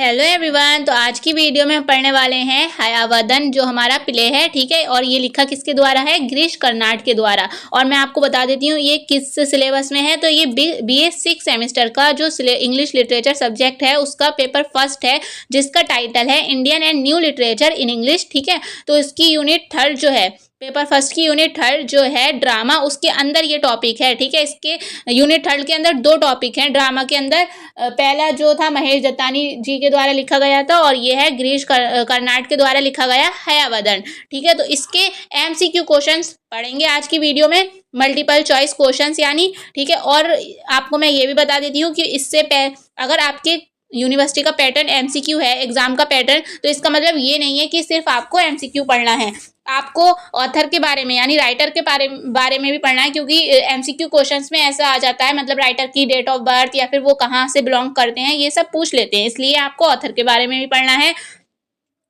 Hello everyone. तो आज की वीडियो में हम पढ़ने वाले हैं हयावदन, जो हमारा प्ले है, ठीक है। और ये लिखा किसके द्वारा है? गिरीश कर्नाड के द्वारा। और मैं आपको बता देती हूँ ये किस सिलेबस में है। तो ये BA 6 सेमेस्टर का जो इंग्लिश लिटरेचर सब्जेक्ट है उसका पेपर फर्स्ट है, जिसका टाइटल है Indian and new literature in English, ठीक है। तो इसकी यूनिट थर्ड जो है, पेपर फर्स्ट की यूनिट थर्ड जो है ड्रामा, उसके अंदर ये टॉपिक है, ठीक है। इसके यूनिट थर्ड के अंदर दो टॉपिक हैं ड्रामा के अंदर। पहला जो था महेश दत्तानी जी के द्वारा लिखा गया था, और ये है गिरीश कर्नाड के द्वारा लिखा गया हयावदन, ठीक है। तो इसके MCQ क्वेश्चंस पढ़ेंगे आज की वीडियो में, मल्टीपल चॉइस क्वेश्चंस यानी, ठीक है। और आपको मैं ये भी बता देती हूँ कि इससे अगर आपके यूनिवर्सिटी का पैटर्न MCQ है, एग्जाम का पैटर्न, तो इसका मतलब ये नहीं है कि सिर्फ आपको MCQ पढ़ना है, आपको ऑथर के बारे में यानी राइटर के बारे में भी पढ़ना है। क्योंकि MCQ क्वेश्चंस में ऐसा आ जाता है, मतलब राइटर की डेट ऑफ बर्थ या फिर वो कहाँ से बिलोंग करते हैं, ये सब पूछ लेते हैं। इसलिए आपको ऑथर के बारे में भी पढ़ना है,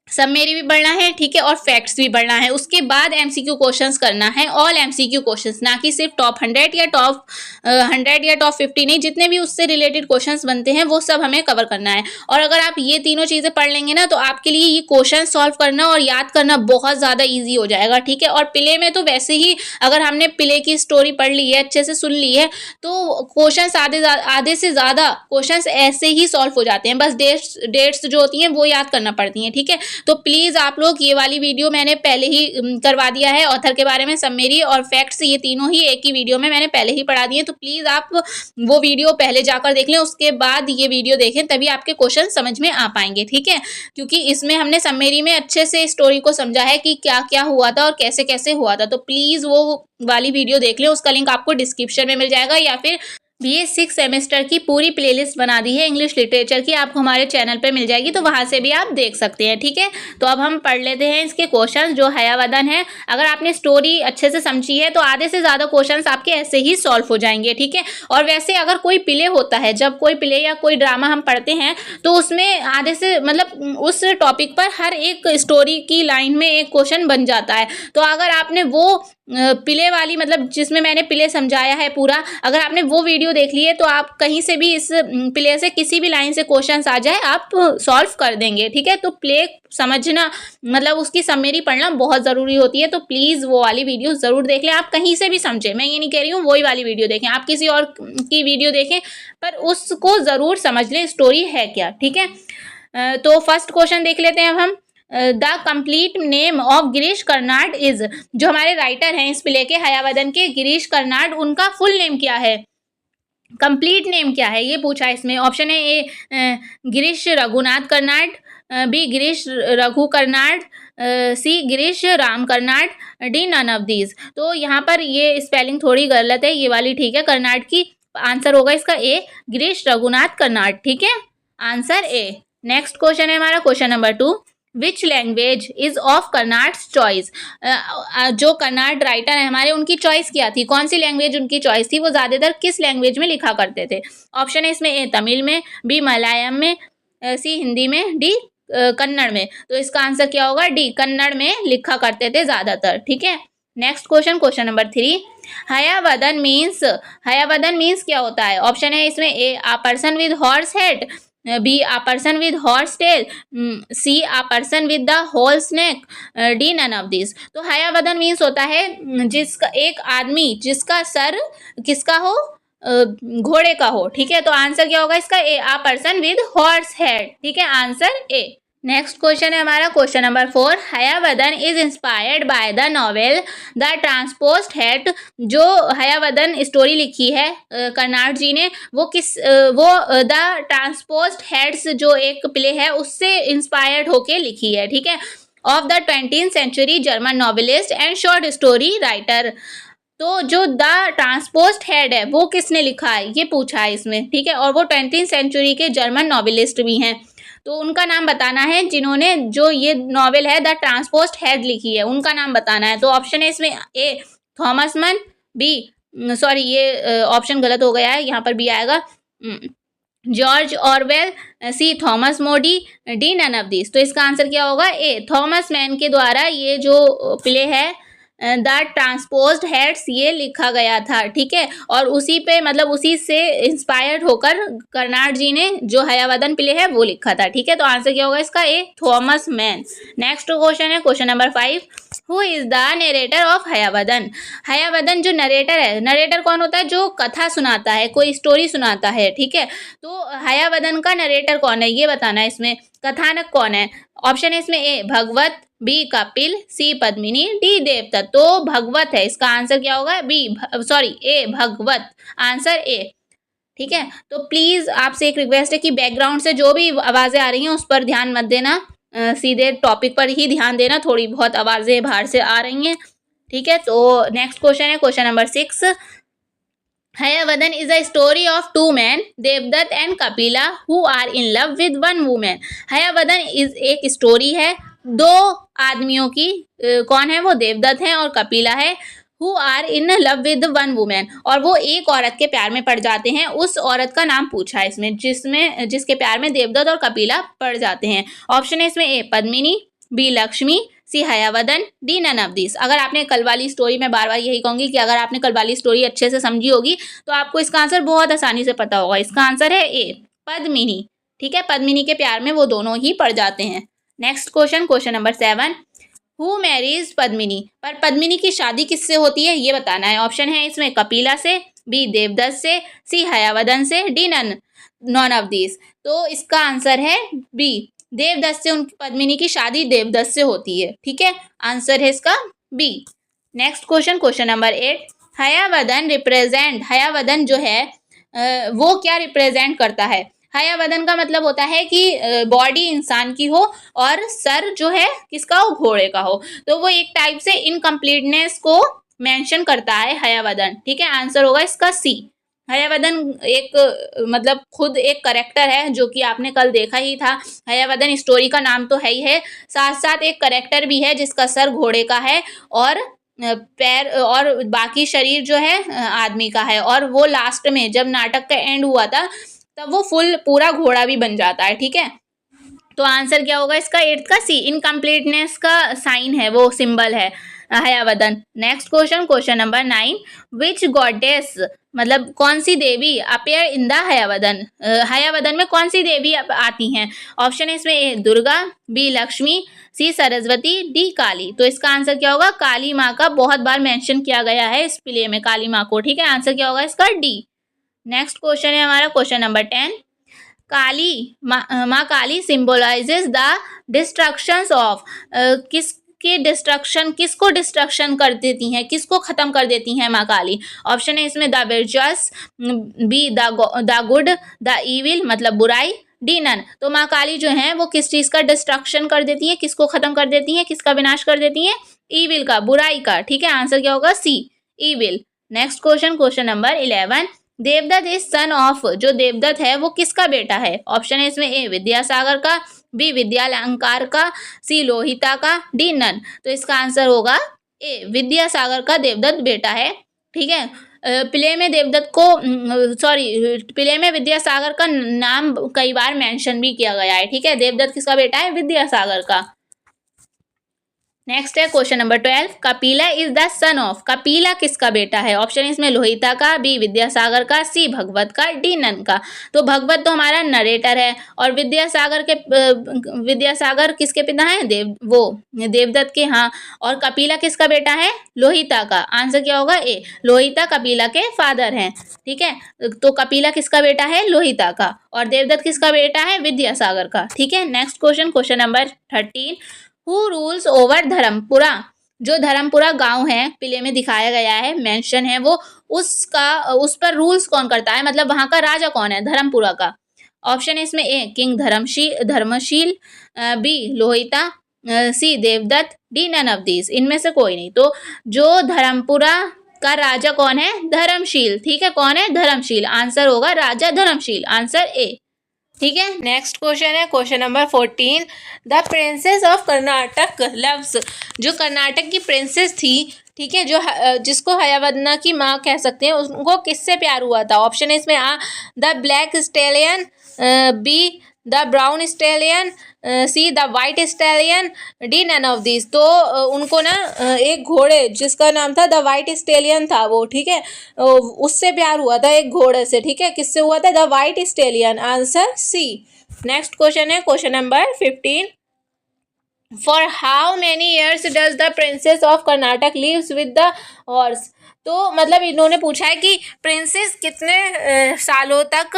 समरी भी पढ़ना है, ठीक है, और फैक्ट्स भी पढ़ना है। उसके बाद MCQ क्वेश्चंस करना है, ऑल MCQ क्वेश्चंस, ना कि सिर्फ टॉप 100 या टॉप 100 या टॉप 50 नहीं, जितने भी उससे रिलेटेड क्वेश्चंस बनते हैं वो सब हमें कवर करना है। और अगर आप ये तीनों चीज़ें पढ़ लेंगे ना, तो आपके लिए ये क्वेश्चन सॉल्व करना और याद करना बहुत ज़्यादा ईजी हो जाएगा, ठीक है। और प्ले में तो वैसे ही अगर हमने प्ले की स्टोरी पढ़ ली है, अच्छे से सुन ली है, तो क्वेश्चंस आधे से ज़्यादा क्वेश्चंस ऐसे ही सॉल्व हो जाते हैं। बस डेट्स जो होती हैं वो याद करना पड़ती हैं, ठीक है। तो प्लीज़ आप लोग, ये वाली वीडियो मैंने पहले ही करवा दिया है, ऑथर के बारे में, समरी और फैक्ट्स, ये तीनों ही एक ही वीडियो में मैंने पहले ही पढ़ा दिए। तो प्लीज़ आप वो वीडियो पहले जाकर देख लें, उसके बाद ये वीडियो देखें, तभी आपके क्वेश्चन समझ में आ पाएंगे, ठीक है। क्योंकि इसमें हमने समरी में अच्छे से स्टोरी को समझा है कि क्या क्या हुआ था और कैसे कैसे हुआ था। तो प्लीज़ वो वाली वीडियो देख लें, उसका लिंक आपको डिस्क्रिप्शन में मिल जाएगा, या फिर BA 6 सेमेस्टर की पूरी प्लेलिस्ट बना दी है इंग्लिश लिटरेचर की, आपको हमारे चैनल पे मिल जाएगी, तो वहाँ से भी आप देख सकते हैं, ठीक है। तो अब हम पढ़ लेते हैं इसके क्वेश्चंस जो हयावदन है। अगर आपने स्टोरी अच्छे से समझी है तो आधे से ज़्यादा क्वेश्चंस आपके ऐसे ही सॉल्व हो जाएंगे, ठीक है। और वैसे अगर कोई प्ले होता है, जब कोई प्ले या कोई ड्रामा हम पढ़ते हैं, तो उसमें आधे से मतलब उस टॉपिक पर हर एक स्टोरी की लाइन में एक क्वेश्चन बन जाता है। तो अगर आपने वो प्ले वाली, मतलब जिसमें मैंने प्ले समझाया है पूरा, अगर आपने वो वीडियो देख ली है, तो आप कहीं से भी इस प्ले से किसी भी लाइन से क्वेश्चंस आ जाए, आप सॉल्व कर देंगे, ठीक है। तो प्ले समझना मतलब उसकी समरी पढ़ना बहुत ज़रूरी होती है। तो प्लीज़ वो वाली वीडियो ज़रूर देख लें, आप कहीं से भी समझें, मैं ये नहीं कह रही हूँ वही वाली वीडियो देखें, आप किसी और की वीडियो देखें, पर उसको ज़रूर समझ लें स्टोरी है क्या, ठीक है। तो फर्स्ट क्वेश्चन देख लेते हैं अब हम। The complete name of Girish Karnad is, जो हमारे राइटर हैं इस प्ले के, हयावदन के, गिरीश कर्नाड, उनका फुल नेम क्या है, कंप्लीट नेम क्या है, ये पूछा है इसमें। ऑप्शन है A Girish Raghunath Karnad, B Girish Raghu Karnad, C Girish Ram Karnad, D none of these. तो यहाँ पर ये स्पेलिंग थोड़ी गलत है, ये वाली ठीक है, कर्नाड की। आंसर होगा इसका A गिरीश रघुनाथ कर्नाड, ठीक है, आंसर A। नेक्स्ट क्वेश्चन है हमारा question number 2। Which language is of Karnad's choice, जो कर्नाड राइटर है हमारे, उनकी चॉइस क्या थी, कौन सी लैंग्वेज उनकी चॉइस थी, वो ज़्यादातर किस लैंग्वेज में लिखा करते थे। ऑप्शन है इसमें A तमिल में, B मलयालम में, C हिंदी में, D कन्नड़ में। तो इसका आंसर क्या होगा? D कन्नड़ में लिखा करते थे ज़्यादातर, ठीक है। Next question, question number 3। Hayavadana means क्या होता है। ऑप्शन है इसमें A a person with horse head, B a person with horse tail, C a person with the whole snake, D none of these। तो हयावदन मीन्स होता है जिसका, एक आदमी जिसका सर किसका हो, घोड़े का हो, ठीक है। तो आंसर क्या होगा इसका? A a person with horse head, ठीक है, आंसर A। नेक्स्ट क्वेश्चन है हमारा question number 4। Hayavadana is inspired by the novel the transposed head, जो हयावदन स्टोरी लिखी है कर्नाड जी ने, वो द ट्रांसपोज्ड हेड्स जो एक प्ले है उससे इंस्पायर्ड होके लिखी है, ठीक है, of the 20th century German novelist and short story writer. तो जो द ट्रांसपोज्ड हेड है वो किसने लिखा है, ये पूछा है इसमें, ठीक है। और वो 20th सेंचुरी के जर्मन नॉवेलिस्ट भी हैं, तो उनका नाम बताना है जिन्होंने जो ये नॉवेल है द ट्रांसपोज्ड हेड लिखी है, उनका नाम बताना है। तो ऑप्शन है इसमें A थॉमस मन, B सॉरी ये ऑप्शन गलत हो गया है, यहाँ पर B आएगा, George Orwell, C Thomas Modi, D none of this. तो इसका आंसर क्या होगा? A थॉमस मैन के द्वारा ये जो प्ले है द ट्रांसपोज्ड हेड्स ये लिखा गया था, ठीक है। और उसी पे मतलब उसी से इंस्पायर्ड होकर कर्नाड जी ने जो हयावदन प्ले है वो लिखा था, ठीक है। तो आंसर क्या होगा इसका? A, Thomas Mann. Next question है question number 5, who is the narrator of Hayavadana? Hayavadana जो नरेटर है, नरेटर कौन होता है? जो कथा सुनाता है, कोई स्टोरी सुनाता है, ठीक है। तो हयावदन का नरेटर कौन है ये बताना है, इसमें कथानक कौन है। ऑप्शन है इसमें ए भगवत, बी कपिल, सी पद्मिनी, डी देवदत्त। तो भगवत है, इसका आंसर क्या होगा? ए भगवत, आंसर ए, ठीक है। तो प्लीज आपसे एक रिक्वेस्ट है कि बैकग्राउंड से जो भी आवाजें आ रही हैं उस पर ध्यान मत देना, सीधे टॉपिक पर ही ध्यान देना। थोड़ी बहुत आवाजें बाहर से आ रही हैं, ठीक है। तो नेक्स्ट क्वेश्चन है question number 6, Hayavadana is a story of two man, Devadatta and Kapila, who are in love with one women. Hayavadana is एक स्टोरी है दो आदमियों की, कौन है वो? देवदत्त है और कपिला है। Who are in love with one woman, और वो एक औरत के प्यार में पड़ जाते हैं। उस औरत का नाम पूछा है इसमें, जिसके प्यार में देवदत्त और कपिला पड़ जाते हैं। ऑप्शन है इसमें A Padmini, B Lakshmi, C Hayavadana, D none of this. अगर आपने कल वाली स्टोरी, मैं बार बार यही कहूंगी कि अगर आपने कल वाली स्टोरी अच्छे से समझी होगी तो आपको इसका आंसर बहुत आसानी से पता होगा। इसका आंसर है ए पद्मिनी, ठीक है। पद्मिनी के प्यार में वो दोनों ही पड़ जाते हैं। Next question question number 7, who marries Padmini? पर पद्मिनी की शादी किससे होती है ये बताना है। ऑप्शन है इसमें कपिला से, बी देवदत्त से, सी हयावदन से, डी नॉन ऑफ दिस। तो इसका आंसर है बी देवदत्त से। उनकी पद्मिनी की शादी देवदत्त से होती है, ठीक है। आंसर है इसका B. Next question question number 8, Hayavadana जो है वो क्या रिप्रेजेंट करता है? हयावदन का मतलब होता है कि बॉडी इंसान की हो और सर जो है किसका हो? घोड़े का हो। तो वो एक टाइप से इनकम्प्लीटनेस को मेंशन करता है हयावदन, ठीक है। आंसर होगा इसका सी। हयावदन एक मतलब खुद एक करेक्टर है जो कि आपने कल देखा ही था। हयावदन स्टोरी का नाम तो है ही है, साथ साथ एक करेक्टर भी है जिसका सर घोड़े का है और पैर और बाकी शरीर जो है आदमी का है। और वो लास्ट में जब नाटक का एंड हुआ था तब वो फुल पूरा घोड़ा भी बन जाता है, ठीक है। तो आंसर क्या होगा इसका? 8 का सी, इनकम्प्लीटनेस का साइन है, वो सिंबल है हयावदन। नेक्स्ट क्वेश्चन क्वेश्चन नंबर 9, विच गॉडेस मतलब कौन सी देवी अपेयर इन द हयावदन? हयावदन में कौन सी देवी आती हैं? ऑप्शन है इसमें ए दुर्गा, बी लक्ष्मी, सी सरस्वती, डी काली। तो इसका आंसर क्या होगा? काली माँ का बहुत बार मेंशन किया गया है इस प्ले में, काली माँ को, ठीक है। आंसर क्या होगा इसका? डी। नेक्स्ट क्वेश्चन है हमारा क्वेश्चन नंबर 10, काली माँ काली सिंबलाइजेस द डिस्ट्रक्शंस ऑफ, किसको डिस्ट्रक्शन कर देती हैं, किसको खत्म कर देती हैं माँ काली? ऑप्शन है इसमें the virtuous, be the good, the evil मतलब बुराई, डी नन। तो माँ काली जो है वो किस चीज का डिस्ट्रक्शन कर देती है, किसको खत्म कर देती है, किसका विनाश कर देती है? इविल का, बुराई का, ठीक है। आंसर क्या होगा? C, evil. Next question question number 11, Devadatta is son of, जो देवदत्त है वो किसका बेटा है? ऑप्शन है इसमें ए विद्यासागर का, बी विद्यालंकार का, सी लोहिता का, डी नन। तो इसका आंसर होगा ए विद्यासागर का देवदत्त बेटा है, ठीक है। प्ले में देवदत्त को प्ले में विद्यासागर का नाम कई बार मेंशन भी किया गया है, ठीक है। देवदत्त किसका बेटा है? विद्यासागर का। नेक्स्ट है question number 12, Kapila is the son of, Kapila किसका बेटा है? ऑप्शन इसमें लोहिता का, बी विद्यासागर का, सी भगवत का, डी नन का। तो भगवत तो हमारा नरेटर है और विद्यासागर किसके पिता हैं? देवदत्त के, हाँ। और कपिला किसका बेटा है? लोहिता का। आंसर क्या होगा? ए, लोहिता कपिला के फादर हैं, ठीक है। तो कपिला किसका बेटा है? लोहिता का। और देवदत्त किसका बेटा है? विद्यासागर का, ठीक है। Next question question number 13, who rules over Dharmapura, जो धर्मपुरा गांव है प्ले में दिखाया गया है, मेंशन है वो, उस पर रूल्स कौन करता है, मतलब वहां का राजा कौन है धर्मपुरा का? ऑप्शन है इसमें A king Dharmashila, B Lohita, C Devadatta, D none of this. इनमें से कोई नहीं। तो जो धर्मपुरा का राजा कौन है? धर्मशील, ठीक है। कौन है? धर्मशील। आंसर होगा राजा धर्मशील, आंसर ए, ठीक है। नेक्स्ट क्वेश्चन है question number 14, the princess of Karnataka loves, जो कर्नाटक की प्रिंसेस थी, ठीक है, जो जिसको हयावदना की माँ कह सकते हैं, उनको किससे प्यार हुआ था? ऑप्शन है इसमें a the black stallion, B the brown stallion, C the white stallion, D none of this. तो उनको ना एक घोड़े जिसका नाम था द वाइट स्टेलियन था वो, ठीक है, उससे प्यार हुआ था एक घोड़े से, ठीक है, किससे हुआ था? The white stallion, answer C. Next question है question number 15। For how many years does the princess of Karnataka lives with the horse? तो मतलब इन्होंने पूछा है कि प्रिंसेस कितने सालों तक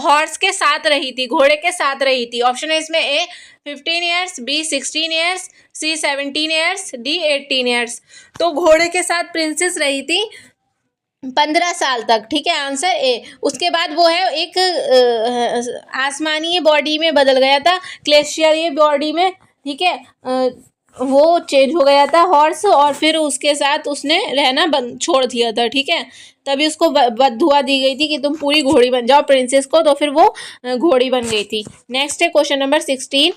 हॉर्स के साथ रही थी, घोड़े के साथ रही थी। ऑप्शन है इसमें ए 15 ईयर्स, बी 16 ईयर्स, सी 17 ईयर्स, डी 18 ईयर्स। तो घोड़े के साथ प्रिंसेस रही थी 15 साल तक, ठीक है, आंसर ए। उसके बाद वो है एक आसमानी बॉडी में बदल गया था, ग्लेशियर बॉडी में, ठीक है, वो चेंज हो गया था हॉर्स, और फिर उसके साथ उसने रहना बंद छोड़ दिया था, ठीक है। तभी उसको बददुआ दी गई थी कि तुम पूरी घोड़ी बन जाओ प्रिंसेस को, तो फिर वो घोड़ी बन गई थी। नेक्स्ट है question number 16।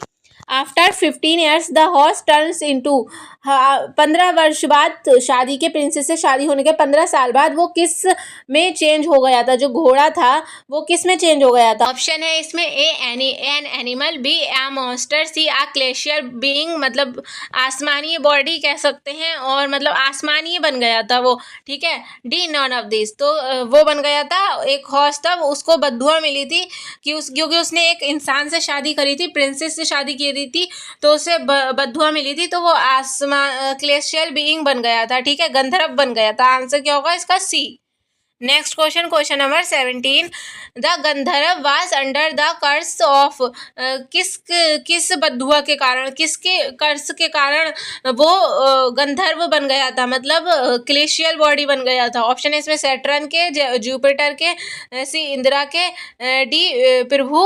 After 15 years the horse turns into, 15 वर्ष बाद शादी के, प्रिंसेस से शादी होने के 15 साल बाद वो किस में चेंज हो गया था? जो घोड़ा था वो किस में चेंज हो गया था? ऑप्शन है इसमें A an animal, B a monster, C a celestial being, मतलब आसमानी बॉडी कह सकते हैं, और मतलब आसमानी बन गया था वो, ठीक है, डी नॉन ऑफ दिस। तो वो बन गया था एक हॉर्स था, उसको बददुआ मिली थी कि क्योंकि उसने एक इंसान से शादी करी थी, प्रिंसेस से शादी की थी, तो उसे बददुआ मिली थी, तो वो ग्लेशियल बीइंग बन गया था, ठीक है, गंधर्व बन गया था। आंसर क्या होगा इसका? C. Next question, question number 17। The Gandharva was under the curse of, किस बददुआ के कारण, किसके कर्स के कारण वो गंधर्व बन गया था, मतलब ग्लेशियल बॉडी बन गया था? ऑप्शन है इसमें सैटर्न के, जुपिटर के, सी इंदिरा के, डी प्रभु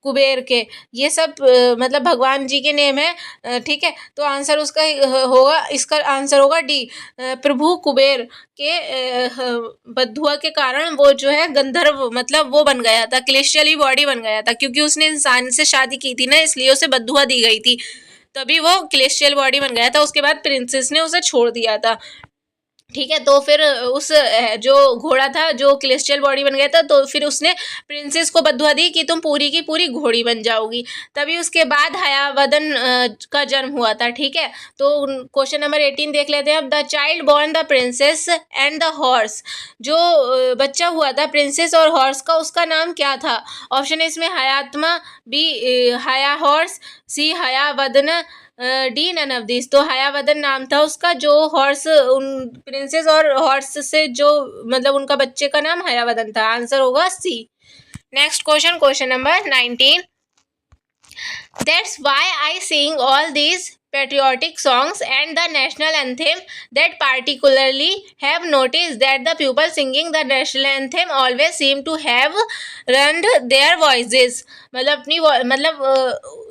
कुबेर के। ये सब मतलब भगवान जी के नेम है, ठीक है, तो आंसर उसका होगा, इसका आंसर होगा डी, प्रभु कुबेर के बददुआ के कारण वो जो है गंधर्व, मतलब वो बन गया था, ग्लेशियली बॉडी बन गया था, क्योंकि उसने इंसान से शादी की थी ना, इसलिए उसे बददुआ दी गई थी, तभी वो ग्लेशियल बॉडी बन गया था। उसके बाद प्रिंसेस ने उसे छोड़ दिया था, ठीक है, तो फिर उस जो घोड़ा था जो ग्लेशियल बॉडी बन गया था, तो फिर उसने प्रिंसेस को बददुआ दी कि तुम पूरी की पूरी घोड़ी बन जाओगी, तभी उसके बाद हयावदन का जन्म हुआ था, ठीक है। तो क्वेश्चन नंबर 18 देख लेते हैं अब। The child born the princess and the horse, जो बच्चा हुआ था प्रिंसेस और हॉर्स का, उसका नाम क्या था? ऑप्शन है इसमें Hayatma, B Haya horse, C Hayavadana, D none of this. तो हयावदन नाम था उसका, जो हॉर्स, उन प्रिंसेस और हॉर्स से जो मतलब उनका बच्चे का नाम हयावदन था। आंसर होगा C. Next question, question number 19। That's why I sing all these patriotic songs and the national anthem, that particularly have noticed that the people singing the national anthem always seem to have ruined their voices। मतलब अपनी मतलब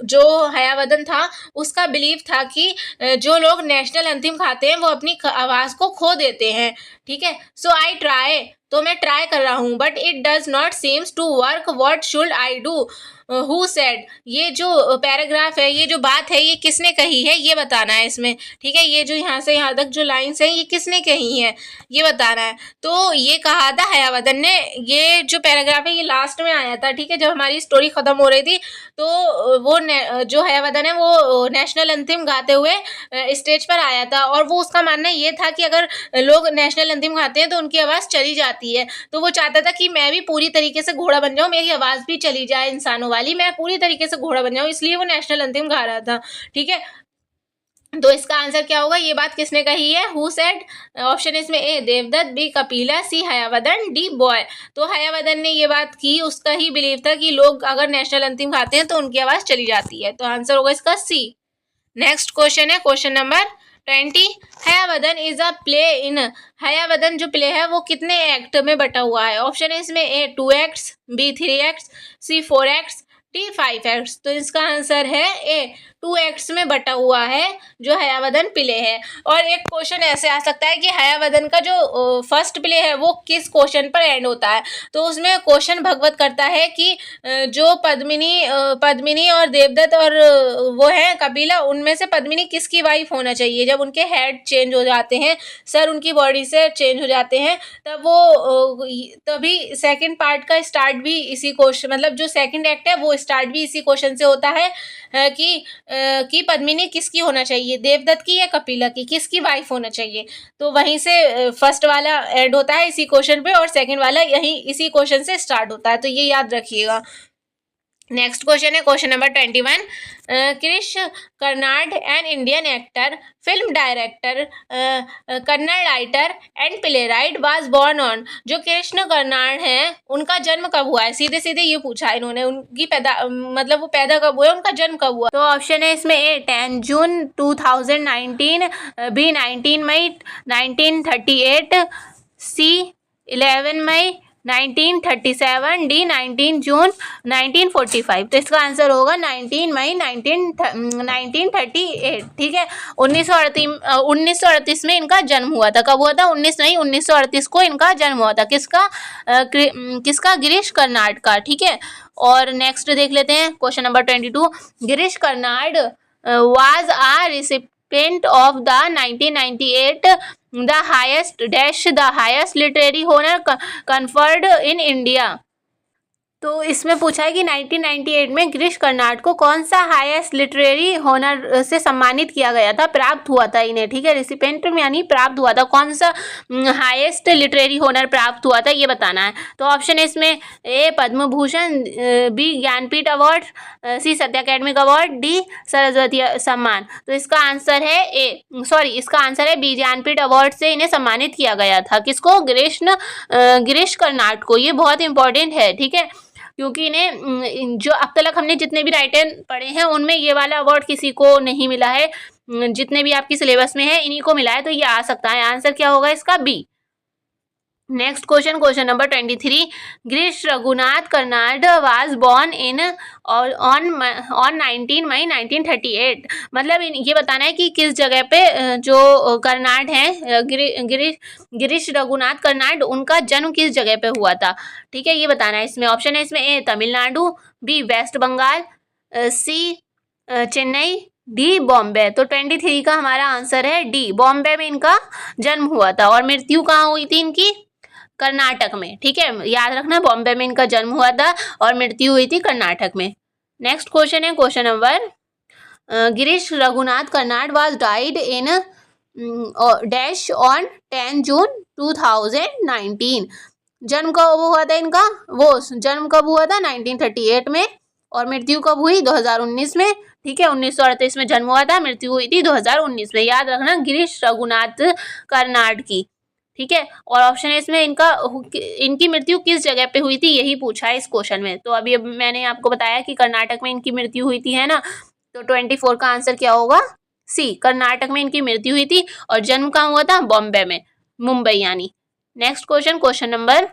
जो हयावदन था उसका believe था कि जो लोग नेशनल एंथम गाते हैं वो अपनी आवाज़ को खो देते हैं, ठीक है। सो आई ट्राई, तो मैं ट्राई कर रहा हूँ, but it does not seems to work, what should I do? Who said, ये जो पैराग्राफ है, ये जो बात है, ये किसने कही है, ये बताना है इसमें, ठीक है। ये जो यहाँ से यहाँ तक जो लाइन्स हैं, ये किसने कही है, ये बताना है। तो ये कहा था हयावदन ने। ये जो पैराग्राफ है ये लास्ट में आया था, ठीक है, जब हमारी स्टोरी खत्म हो रही थी, तो वो जो हयावदन है वो नेशनल एंथम गाते हुए स्टेज पर आया था, और वो उसका मानना ये था कि अगर लोग नेशनल एंथम गाते हैं तो उनकी आवाज़ चली जाती है, तो वो चाहता था कि मैं भी पूरी तरीके से घोड़ा बन जाऊँ, मेरी आवाज़ भी चली जाए इंसानों वाली, मैं पूरी तरीके से घोड़ा बन जाऊँ, इसलिए वो नेशनल एंथम गा रहा था, ठीक है। तो इसका आंसर क्या होगा? ये बात किसने कही है? Who said? ऑप्शन इसमें ए देवदत्त, बी कपिला, सी हयावदन, डी बॉय। तो हयावदन ने ये बात की, उसका ही बिलीव था कि लोग अगर नेशनल एंथम गाते हैं तो उनकी आवाज़ चली जाती है, तो आंसर होगा इसका सी। नेक्स्ट क्वेश्चन है question number 20। Hayavadana is a play in, Hayavadana जो प्ले है वो कितने एक्ट में बटा हुआ है? ऑप्शन है इसमें ए 2 एक्ट्स, बी 3 एक्ट्स, सी 4 एक्ट्स, डी 5 एक्ट्स। तो इसका आंसर है ए 2 एक्ट्स में बटा हुआ है जो हयावदन प्ले है। और एक क्वेश्चन ऐसे आ सकता है कि हयावदन का जो फर्स्ट प्ले है वो किस क्वेश्चन पर एंड होता है। तो उसमें क्वेश्चन भगवत करता है कि जो पद्मिनी और देवदत्त और वो है कपिला, उनमें से पद्मिनी किसकी वाइफ होना चाहिए। जब उनके हेड चेंज हो जाते हैं, सर उनकी बॉडी से चेंज हो जाते हैं, तब वो तभी सेकंड पार्ट का स्टार्ट भी इसी क्वेश्चन, मतलब जो सेकंड एक्ट है वो स्टार्ट भी इसी क्वेश्चन से होता है कि पद्मिनी किसकी होना चाहिए, देवदत्त की या कपिला की, किसकी वाइफ होना चाहिए। तो वहीं से फर्स्ट वाला एंड होता है इसी क्वेश्चन पे और सेकंड वाला यही इसी क्वेश्चन से स्टार्ट होता है। तो ये याद रखिएगा। नेक्स्ट क्वेश्चन है question number 21। Krish Karnad an Indian actor, film director, Kannada writer and playwright was born on. जो कृष्ण कर्नाड हैं उनका जन्म कब हुआ है, सीधे सीधे ये पूछा इन्होंने। उनकी मतलब वो पैदा कब हुए, उनका जन्म कब हुआ। तो ऑप्शन है इसमें ए 10 जून 2019, बी 19 मई 1938, सी 11 मई 1937, डी 19 जून 1945। तो इसका आंसर होगा 19 मई 1938। ठीक है, 1938 में इनका जन्म हुआ था। कब हुआ था? 19 मई 1938 को इनका जन्म हुआ था। किसका? गिरीश कर्नाड का। ठीक है, और नेक्स्ट देख लेते हैं question number 22। Girish Karnad was a recipient of the 1998 the highest literary honor conferred in India। तो इसमें पूछा है कि 1998 में गिरीश कर्नाड को कौन सा हाईएस्ट लिटरेरी होनर से सम्मानित किया गया था, प्राप्त हुआ था इन्हें। ठीक है, रिसिपेंट यानी प्राप्त हुआ था, कौन सा हाईएस्ट लिटरेरी होनर प्राप्त हुआ था ये बताना है। तो ऑप्शन है इसमें A Padma Bhushan, B Jnanpith award, C Sahitya Akademi award, D Saraswati Samman. तो इसका आंसर है इसका आंसर है बी ज्ञानपीठ अवार्ड से इन्हें सम्मानित किया गया था। किसको? गिरीश कर्नाड को। ये बहुत इंपॉर्टेंट है। ठीक है, क्योंकि इन्हें जो अब तक हमने जितने भी राइटर पढ़े हैं उनमें ये वाला अवार्ड किसी को नहीं मिला है। जितने भी आपकी सिलेबस में है इन्हीं को मिला है, तो ये आ सकता है। आंसर क्या होगा इसका? B. Next question number 23। Girish Raghunath Karnad was born on 19 May 1938। मतलब ये बताना है कि किस जगह पे जो कर्नाड हैं, गिरीश रघुनाथ कर्नाड, उनका जन्म किस जगह पे हुआ था। ठीक है, ये बताना है इसमें। ऑप्शन है इसमें ए तमिलनाडु, बी वेस्ट बंगाल, सी चेन्नई, डी बॉम्बे। तो 23 का हमारा आंसर है डी, बॉम्बे में इनका जन्म हुआ था। और मृत्यु कहाँ हुई थी इनकी? कर्नाटक में। ठीक है, याद रखना, बॉम्बे में इनका जन्म हुआ था और मृत्यु हुई थी कर्नाटक में। नेक्स्ट क्वेश्चन है question number Girish Raghunath Karnad was died in dash on 10 जून 2019। जन्म कब हुआ था इनका? जन्म कब हुआ था? 1938 में, और मृत्यु कब हुई? 2019 में। ठीक है, 1938 में जन्म हुआ था, मृत्यु हुई थी 2019 में। याद रखना, गिरीश रघुनाथ कर्नाड की। ठीक है, और ऑप्शन है इसमें इनकी मृत्यु किस जगह पे हुई थी, यही पूछा है इस क्वेश्चन में। तो अभी मैंने आपको बताया कि कर्नाटक में इनकी मृत्यु हुई थी, है ना। तो 24 का आंसर क्या होगा? सी, कर्नाटक में इनकी मृत्यु हुई थी और जन्म कहाँ हुआ था? बॉम्बे में, मुंबई यानी। Next question number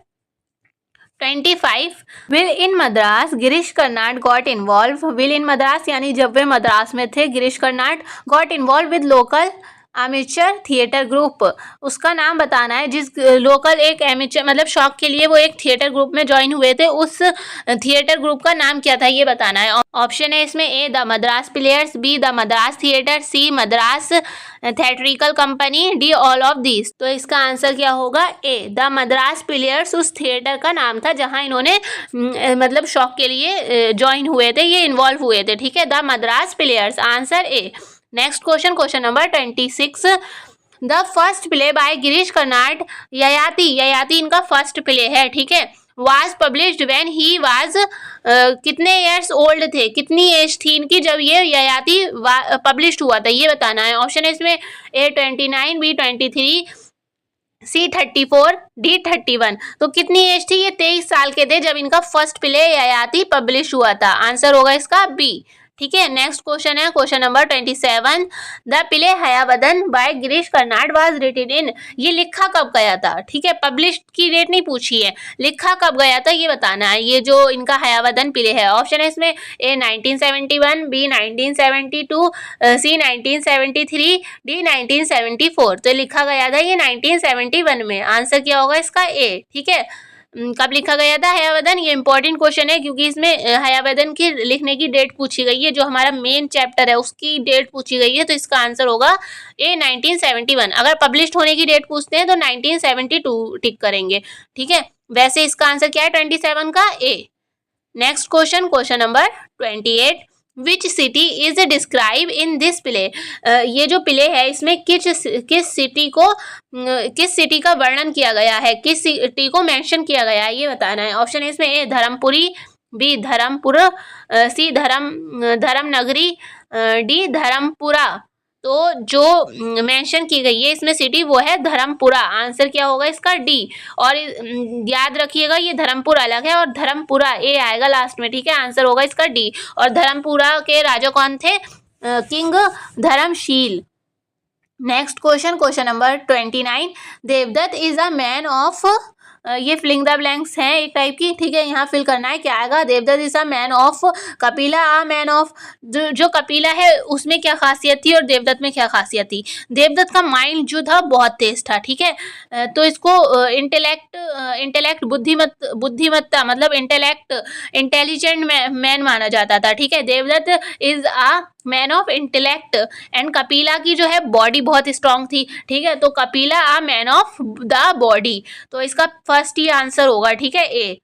25। Will in Madras Girish Karnad got involve. Will in Madras यानी जब वे मद्रास में थे, Girish Karnad got involve with local amateur theatre group. उसका नाम बताना है। जिस लोकल एक एमेचर मतलब शौक के लिए वो एक थिएटर ग्रुप में ज्वाइन हुए थे, उस थिएटर ग्रुप का नाम क्या था ये बताना है। ऑप्शन है इसमें A the Madras players, B the Madras theatre, C Madras theatrical company, D all of this. तो इसका आंसर क्या होगा? ए द मद्रास प्लेयर्स उस थिएटर का नाम था जहां इन्होंने मतलब शौक के लिए ज्वाइन हुए थे, ये इन्वॉल्व हुए थे। ठीक है, the Madras players, answer A. Next question number 26। The first play by Girish Karnad, Yayati इनका फर्स्ट प्ले है। ठीक है, was published when he was, कितने ईयर्स ओल्ड थे, कितनी एज थी इनकी जब ये ययाति पब्लिश्ड हुआ था, ये बताना है। ऑप्शन है इसमें ए 29, बी 23, सी 34, डी 31। तो कितनी एज थी? ये 23 साल के थे जब इनका फर्स्ट प्ले ययाति पब्लिश हुआ था। आंसर होगा इसका बी, ठीक है। नेक्स्ट क्वेश्चन है question number 27। The play Hayavadana by Girish Karnad was written in, ये लिखा कब गया था, ठीक है। पब्लिश की डेट नहीं पूछी है, लिखा कब गया था ये बताना है। ये जो इनका हयावदन प्ले है, ऑप्शन है इसमें ए 1971, बी 1972, सी 1973, डी 1974। तो लिखा गया था ये 1971 में। आंसर क्या होगा इसका ए, ठीक है। कब लिखा गया था हयावदन, ये इंपॉर्टेंट क्वेश्चन है क्योंकि इसमें हयावदन की लिखने की डेट पूछी गई है, जो हमारा मेन चैप्टर है उसकी डेट पूछी गई है। तो इसका आंसर होगा ए 1971। अगर पब्लिश्ड होने की डेट पूछते हैं तो 1972 टिक करेंगे, ठीक है। वैसे इसका आंसर क्या है 27 का, A. Next question, question number 28। Which city is describe in this play, ये जो प्ले है इसमें किस सिटी का वर्णन किया गया है, किस सिटी को मेंशन किया गया है ये बताना है। ऑप्शन है इसमें ए धर्मपुरी, बी धर्मपुर, सी धर्मनगरी, डी धर्मपुरा। तो जो मेंशन की गई है इसमें सिटी वो है धर्मपुरा। आंसर क्या होगा इसका, डी। और याद रखिएगा ये धर्मपुर अलग है और धर्मपुरा ए आएगा लास्ट में, ठीक है। आंसर होगा इसका डी। और धर्मपुरा के राजा कौन थे, king Dharmashila. Next question, question number 29। Devadatta is a man of, ये फिलिंग द ब्लैंक्स है एक टाइप की, ठीक है। यहाँ फिल करना है क्या आएगा। Devadatta is a man of Kapila, a man of, जो कपिला है उसमें क्या खासियत थी और देवदत्त में क्या खासियत थी। देवदत्त का माइंड जो था बहुत तेज था, ठीक है। तो इसको इंटेलेक्ट बुद्धिमत्ता मतलब इंटेलिजेंट मैन माना जाता था, ठीक है। Devadatta is a man of intellect and Kapila की जो है बॉडी बहुत स्ट्रांग थी, ठीक है। तो Kapila a man of the body. तो इसका फर्स्ट ही आंसर होगा, ठीक है, ए,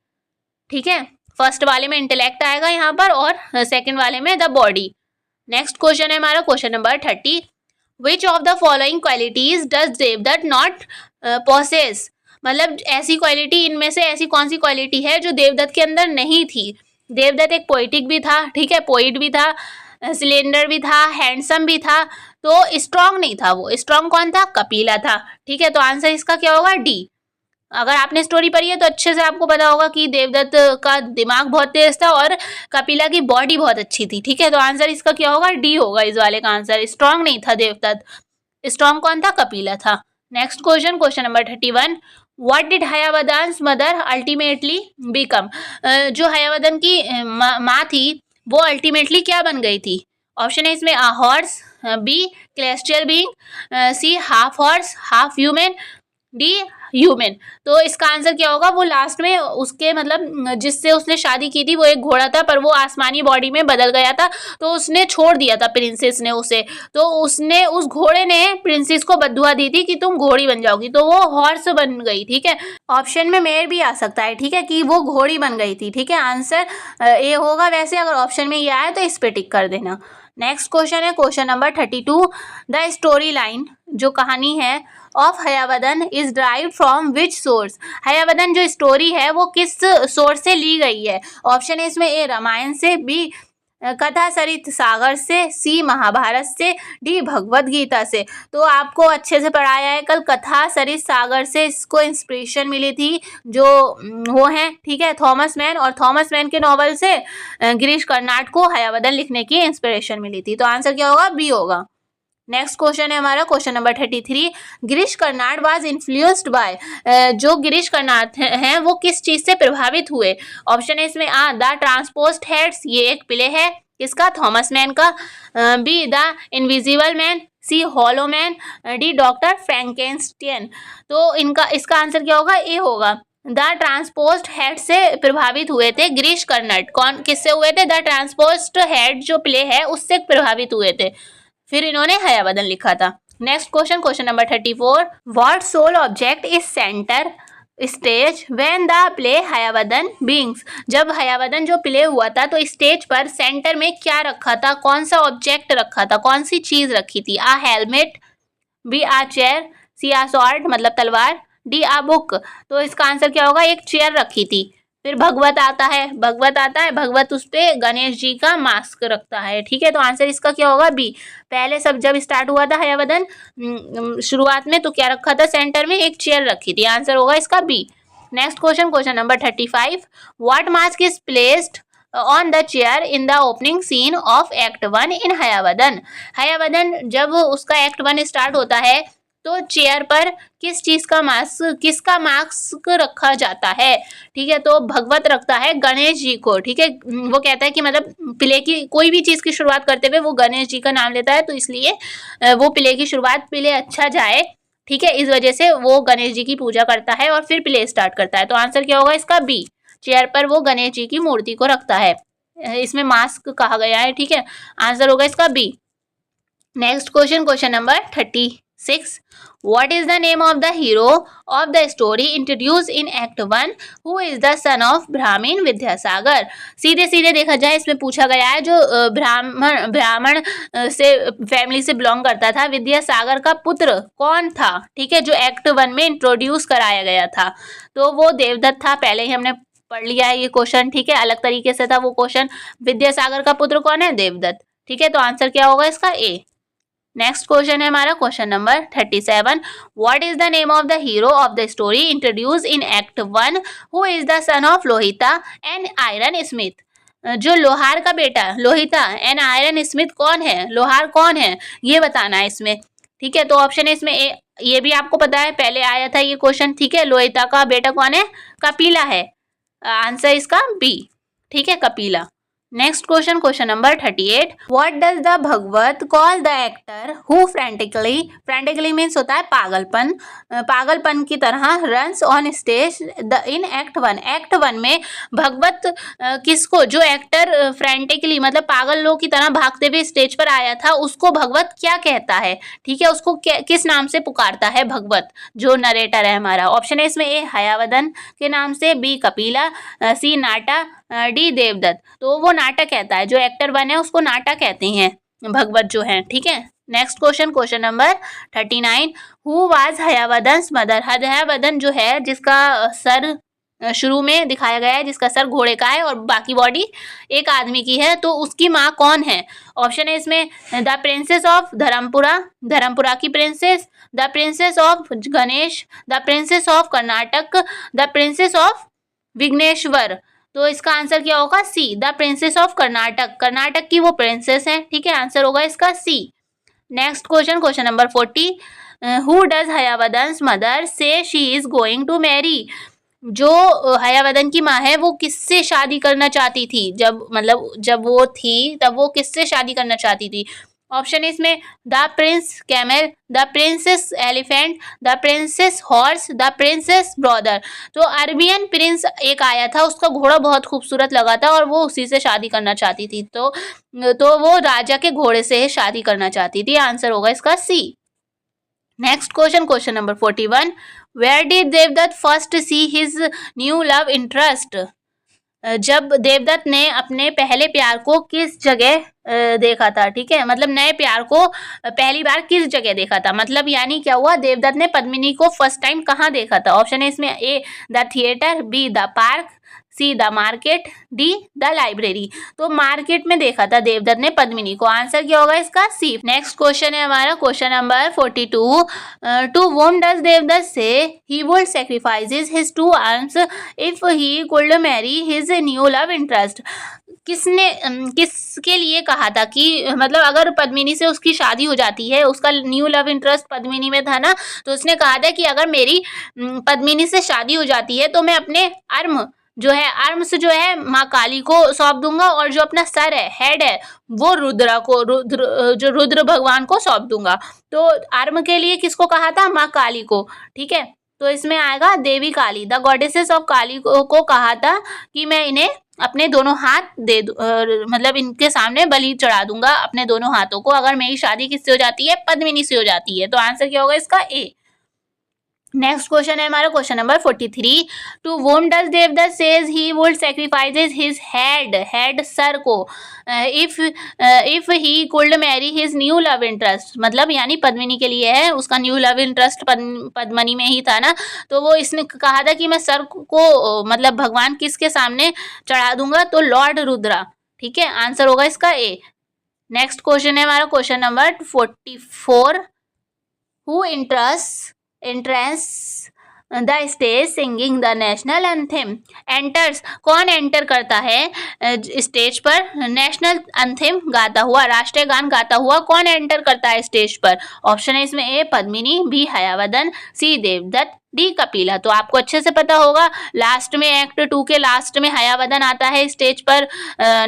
ठीक है। फर्स्ट वाले में इंटेलेक्ट आएगा यहाँ पर और सेकंड वाले में द बॉडी। नेक्स्ट क्वेश्चन है हमारा question number 30। Which of the following qualities does Devadatta not possess, मतलब ऐसी क्वालिटी, इनमें से ऐसी कौन सी क्वालिटी है जो देवदत्त के अंदर नहीं थी। देवदत्त एक पोइटिक भी था, ठीक है, पोइट भी था, सिलेंडर भी था, हैंडसम भी था, तो स्ट्रांग नहीं था। वो स्ट्रांग कौन था, कपिला था, ठीक है। तो आंसर इसका क्या होगा, डी। अगर आपने स्टोरी पढ़ी है तो अच्छे से आपको पता होगा कि देवदत्त का दिमाग बहुत तेज था और कपिला की बॉडी बहुत अच्छी थी, ठीक है। तो आंसर इसका क्या होगा, डी होगा इस वाले का आंसर। स्ट्रांग नहीं था देवदत्त, स्ट्रांग कौन था, कपिला था। Next question, question number 31। What did Hayavadana's mother ultimately become, जो हयावदन की माँ थी वो अल्टीमेटली क्या बन गई थी। ऑप्शन है इसमें a horse, B celestial being, C half horse half human, D human. तो इसका आंसर क्या होगा, वो लास्ट में उसके मतलब जिससे उसने शादी की थी वो एक घोड़ा था पर वो आसमानी बॉडी में बदल गया था, तो उसने छोड़ दिया था प्रिंसेस ने उसे। तो उसने उस घोड़े ने प्रिंसेस को बद्दुआ दी थी कि तुम घोड़ी बन जाओगी, तो वो हॉर्स बन गई, ठीक है। ऑप्शन में मेयर भी आ सकता है, ठीक है, कि वो घोड़ी बन गई थी, ठीक है। आंसर ए होगा। वैसे अगर ऑप्शन में ये आए तो इस पे टिक कर देना। नेक्स्ट क्वेश्चन है question number 32। The story line, जो कहानी है of Hayavadana is derived from which source, Hayavadana जो स्टोरी है वो किस सोर्स से ली गई है। ऑप्शन है इसमें ए रामायण से, बी कथा सरित सागर से, सी महाभारत से, डी भगवत गीता से। तो आपको अच्छे से पढ़ाया है कल, कथा सरित सागर से इसको इंस्पिरेशन मिली थी, जो वो है, ठीक है, थॉमस मैन, और थॉमस मैन के नॉवल से गिरीश कर्नाड को हयावदन लिखने की इंस्पिरेशन मिली थी। तो आंसर क्या होगा, बी होगा। नेक्स्ट क्वेश्चन है हमारा question number 33। Girish Karnad was influenced by, जो गिरीश कर्नाड हैं वो किस चीज़ से प्रभावित हुए। ऑप्शन है इसमें आ द ट्रांसपोज्ड हेड्स, ये एक प्ले है किसका, थॉमस मैन का, B the invisible man, C hollow man, D doctor Frankenstein. तो इसका आंसर क्या होगा, ए होगा। द ट्रांसपोज्ड हेड से प्रभावित हुए थे गिरीश कर्नाड। कौन किससे हुए थे, द ट्रांसपोज्ड हेड जो प्ले है उससे प्रभावित हुए थे, फिर इन्होंने हयावदन लिखा था। Next question, question number 34। What soul object is centre stage when the play Hayavadana begins, जब हयावदन जो प्ले हुआ था तो स्टेज पर सेंटर में क्या रखा था, कौन सा ऑब्जेक्ट रखा था, कौन सी चीज रखी थी। आ हेलमेट, बी आ चेयर, सी आ स्वॉर्ड मतलब तलवार, डी आ बुक। तो इसका आंसर क्या होगा, एक चेयर रखी थी। फिर भगवत आता है, भगवत उस पे गणेश जी का मास्क रखता है, ठीक है। तो आंसर इसका क्या होगा, बी। पहले सब जब स्टार्ट हुआ था हयावदन शुरुआत में तो क्या रखा था, सेंटर में एक चेयर रखी थी। आंसर होगा इसका B. Next question, question number 35। What mask is placed on the chair in the opening scene of act 1 in Hayavadana. Hayavadana जब उसका एक्ट 1 स्टार्ट होता है तो चेयर पर किसका मास्क रखा जाता है? ठीक है, तो भगवत रखता है गणेश जी को। ठीक है, वो कहता है कि मतलब प्ले की कोई भी चीज की शुरुआत करते हुए वो गणेश जी का नाम लेता है, तो इसलिए वो प्ले की शुरुआत प्ले अच्छा जाए, ठीक है, इस वजह से वो गणेश जी की पूजा करता है और फिर प्ले स्टार्ट करता है। तो आंसर क्या होगा इसका? बी। चेयर पर वो गणेश जी की मूर्ति को रखता है, इसमें मास्क कहा गया है। ठीक है, आंसर होगा इसका B. Next question, question number 36. What is the name of the hero of the story introduced in Act 1 who is the son of ब्राह्मण विद्यासागर? सीधे सीधे देखा जाए इसमें पूछा गया है जो ब्राह्मण से फैमिली से बिलोंग करता था, विद्यासागर का पुत्र कौन था? ठीक है, जो एक्ट 1 में इंट्रोड्यूस कराया गया था, तो वो देवदत्त था। पहले ही हमने पढ़ लिया है ये क्वेश्चन। ठीक है, अलग तरीके से था वो क्वेश्चन। विद्यासागर का पुत्र कौन है? देवदत्त। ठीक है, तो आंसर क्या होगा इसका? ए। नेक्स्ट क्वेश्चन है हमारा question number 37. What is the name of the hero of the story introduce in act 1 who is the son of Lohita and iron Smith? जो लोहार का बेटा लोहिता एंड आयरन स्मिथ कौन है? लोहार कौन है ये बताना है इसमें। ठीक है, तो ऑप्शन है इसमें ए। ये भी आपको पता है, पहले आया था ये क्वेश्चन। ठीक है, लोहिता का बेटा कौन है? कपिला है। आंसर इसका बी। ठीक है, Kapila. Next question, question number 38. What does the Bhagavata call the actor who frantically means होता है पागलपन की तरह runs on stage in act 1? Act 1 में भगवत किसको, जो एक्टर फ्रेंटिकली मतलब पागल लोग की तरह भागते हुए स्टेज पर आया था, उसको भगवत क्या कहता है? ठीक है, उसको किस नाम से पुकारता है भगवत, जो नरेटर है हमारा? ऑप्शन है इसमें ए हयावदन के नाम से, बी कपिला, सी नाटा, डी देवदत्त। तो वो नाटक कहता है, जो एक्टर 1 है उसको नाटक कहते हैं भगवत जो है। ठीक है, next question, question number 39. Who was Hayavadana's mother? Hayavadana जो है जिसका सर शुरू में दिखाया गया है, जिसका सर घोड़े का है और बाकी बॉडी एक आदमी की है, तो उसकी माँ कौन है? ऑप्शन है इसमें द प्रिंसेस ऑफ धर्मपुरा की princess, the princess of Ganesh, the princess of Karnataka, the princess of Vighneshwar. तो इसका आंसर क्या होगा? C, the princess of Karnataka की वो प्रिंसेस हैं। ठीक है, आंसर होगा इसका C. Next question, question number 40. Who does Hayavadana's mother say she is going to marry? जो हयावदन की माँ है वो किससे शादी करना चाहती थी? जब वो थी तब वो किससे शादी करना चाहती थी? ऑप्शन इसमें the Prince camel, the princess elephant, the princess horse, the princess brother. तो अरबियन प्रिंस एक आया था, उसका घोड़ा बहुत खूबसूरत लगा था और वो उसी से शादी करना चाहती थी, तो वो राजा के घोड़े से शादी करना चाहती थी। आंसर होगा इसका C. Next question, question number 41. Where did Devadatta first see his new love interest? जब देवदत्त ने अपने पहले प्यार को किस जगह देखा था? ठीक है, मतलब नए प्यार को पहली बार किस जगह देखा था, मतलब यानी क्या हुआ, देवदत्त ने पद्मिनी को फर्स्ट टाइम कहाँ देखा था? ऑप्शन है इसमें A the theatre, B the park, C the market, D the library. तो मार्केट में देखा था देवदत्त ने पद्मिनी को। आंसर क्या होगा इसका? सी। नेक्स्ट क्वेश्चन है हमारा question number 42. To whom does Devadatta say he would sacrifices his 2 arms if he could marry his new love interest? किसके लिए कहा था कि मतलब अगर पद्मिनी से उसकी शादी हो जाती है, उसका न्यू लव इंटरेस्ट पद्मिनी में था ना, तो उसने कहा था कि अगर मेरी पद्मिनी से शादी हो जाती है तो मैं अपने आर्म्स जो है माँ काली को सौंप दूंगा और जो अपना सर है, हेड है, वो रुद्र भगवान को सौंप दूंगा। तो आर्म के लिए किसको कहा था? माँ काली को। ठीक है, तो इसमें आएगा देवी काली, द गॉडेसेस ऑफ काली को कहा था कि मैं इन्हें अपने दोनों हाथ मतलब इनके सामने बलि चढ़ा दूंगा अपने दोनों हाथों को, अगर मेरी शादी किससे हो जाती है? पद्मिनी से हो जाती है। तो आंसर क्या होगा इसका? ए। नेक्स्ट क्वेश्चन है हमारा question number 43. To whom does Devadatta says he would sacrifices his head सर को if he could marry his new love interest? मतलब यानी पद्मिनी के लिए है, उसका न्यू लव इंटरेस्ट पद्मिनी में ही था ना, तो वो इसने कहा था कि मैं सर को मतलब भगवान किसके सामने चढ़ा दूंगा? तो लॉर्ड रुद्रा। ठीक है, आंसर होगा इसका ए। नेक्स्ट क्वेश्चन है हमारा question number 44. Who entrance the stage singing the national anthem. Enters, कौन एंटर करता है स्टेज पर नेशनल एंथेम गाता हुआ, राष्ट्रीय गान गाता हुआ कौन एंटर करता है स्टेज पर? ऑप्शन है इसमें A Padmini, B हयावदन, C Devadatta, D Kapila. तो आपको अच्छे से पता होगा लास्ट में एक्ट 2 के लास्ट में हयावदन आता है स्टेज पर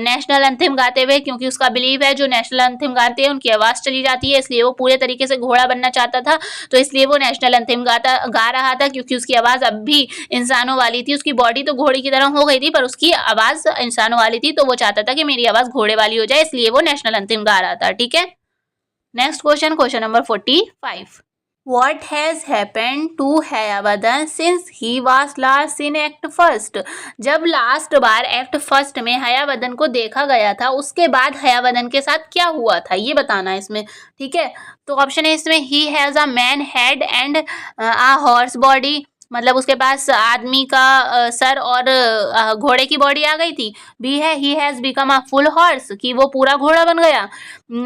नेशनल एंथेम गाते हुए, क्योंकि उसका बिलीव है जो नेशनल एंथेम गाते हैं उनकी आवाज चली जाती है, इसलिए वो पूरे तरीके से घोड़ा बनना चाहता था। तो इसलिए वो नेशनल एंथेम गा रहा था, क्योंकि उसकी आवाज अब भी इंसानों वाली थी। उसकी बॉडी तो घोड़े की तरह हो गई थी पर उसकी आवाज इंसानों वाली थी, तो वो चाहता था कि मेरी आवाज घोड़े वाली हो जाए, इसलिए वो नेशनल एंथेम गा रहा था। ठीक है, next question, question number 45। What has happened to हयावदन since he was last in Act First? जब लास्ट बार एक्ट फर्स्ट में हयावदन को देखा गया था उसके बाद हयावदन के साथ क्या हुआ था ये बताना है इसमें। ठीक है, तो ऑप्शन है इसमें he has a man head and a horse body, मतलब उसके पास आदमी का सर और घोड़े की बॉडी आ गई थी। बी है he has become a full horse, कि वो पूरा घोड़ा बन गया।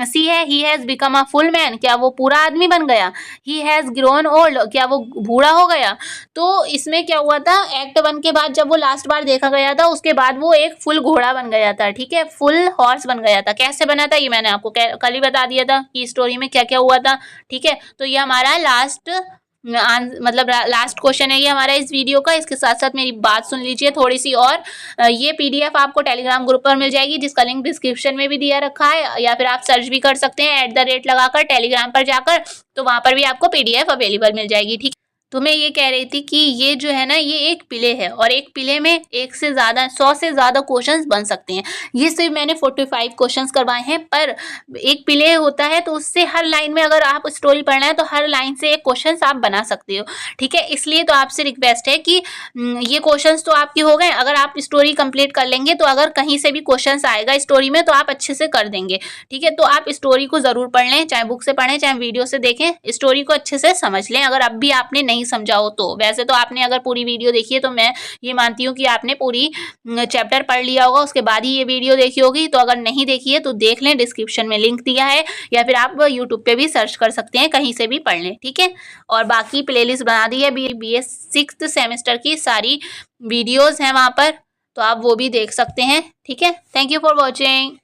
सी है he has become a full man, क्या वो पूरा आदमी बन गया। ही हैज़ ग्रोन ओल्ड, क्या वो बूढ़ा हो गया। तो इसमें क्या हुआ था, एक्ट 1 के बाद जब वो लास्ट बार देखा गया था उसके बाद वो एक फुल घोड़ा बन गया था। ठीक है, फुल हॉर्स बन गया था। कैसे बना था ये मैंने आपको कल ही बता दिया था कि स्टोरी में क्या क्या हुआ था। ठीक है, तो ये हमारा लास्ट क्वेश्चन है ये हमारा इस वीडियो का। इसके साथ साथ मेरी बात सुन लीजिए थोड़ी सी और। ये पीडीएफ आपको टेलीग्राम ग्रुप पर मिल जाएगी जिसका लिंक डिस्क्रिप्शन में भी दिया रखा है, या फिर आप सर्च भी कर सकते हैं @ लगाकर टेलीग्राम पर जाकर, तो वहां पर भी आपको पीडीएफ अवेलेबल मिल जाएगी। ठीक, तो मैं ये कह रही थी कि ये जो है ना ये एक पिले है और एक पिले में 100 से ज़्यादा क्वेश्चंस बन सकते हैं। ये सिर्फ मैंने 45 क्वेश्चंस करवाए हैं, पर एक पिले होता है तो उससे हर लाइन में अगर आप स्टोरी पढ़ना है तो हर लाइन से एक क्वेश्चंस आप बना सकते हो। ठीक है, इसलिए तो आपसे रिक्वेस्ट है कि ये क्वेश्चंस तो आपके हो गए, अगर आप स्टोरी कंप्लीट कर लेंगे तो अगर कहीं से भी क्वेश्चंस आएगा स्टोरी में तो आप अच्छे से कर देंगे। ठीक है, तो आप स्टोरी को ज़रूर पढ़ लें, चाहे बुक से पढ़ें चाहे वीडियो से देखें, स्टोरी को अच्छे से समझ लें अगर अब भी आपने नहीं समझाओ तो। वैसे तो आपने अगर पूरी वीडियो देखी है तो मैं ये मानती हूँ कि आपने पूरी चैप्टर पढ़ लिया होगा, उसके बाद ही ये वीडियो देखी होगी। तो अगर नहीं देखी है तो देख लें, डिस्क्रिप्शन में लिंक दिया है, या फिर आप यूट्यूब पे भी सर्च कर सकते हैं, कहीं से भी पढ़ लें। ठीक है, और बाकी प्लेलिस्ट बना दी है BA 6th सेमेस्टर की सारी वीडियोज़ हैं वहाँ पर, तो आप वो भी देख सकते हैं। ठीक है, थैंक यू फॉर वॉचिंग।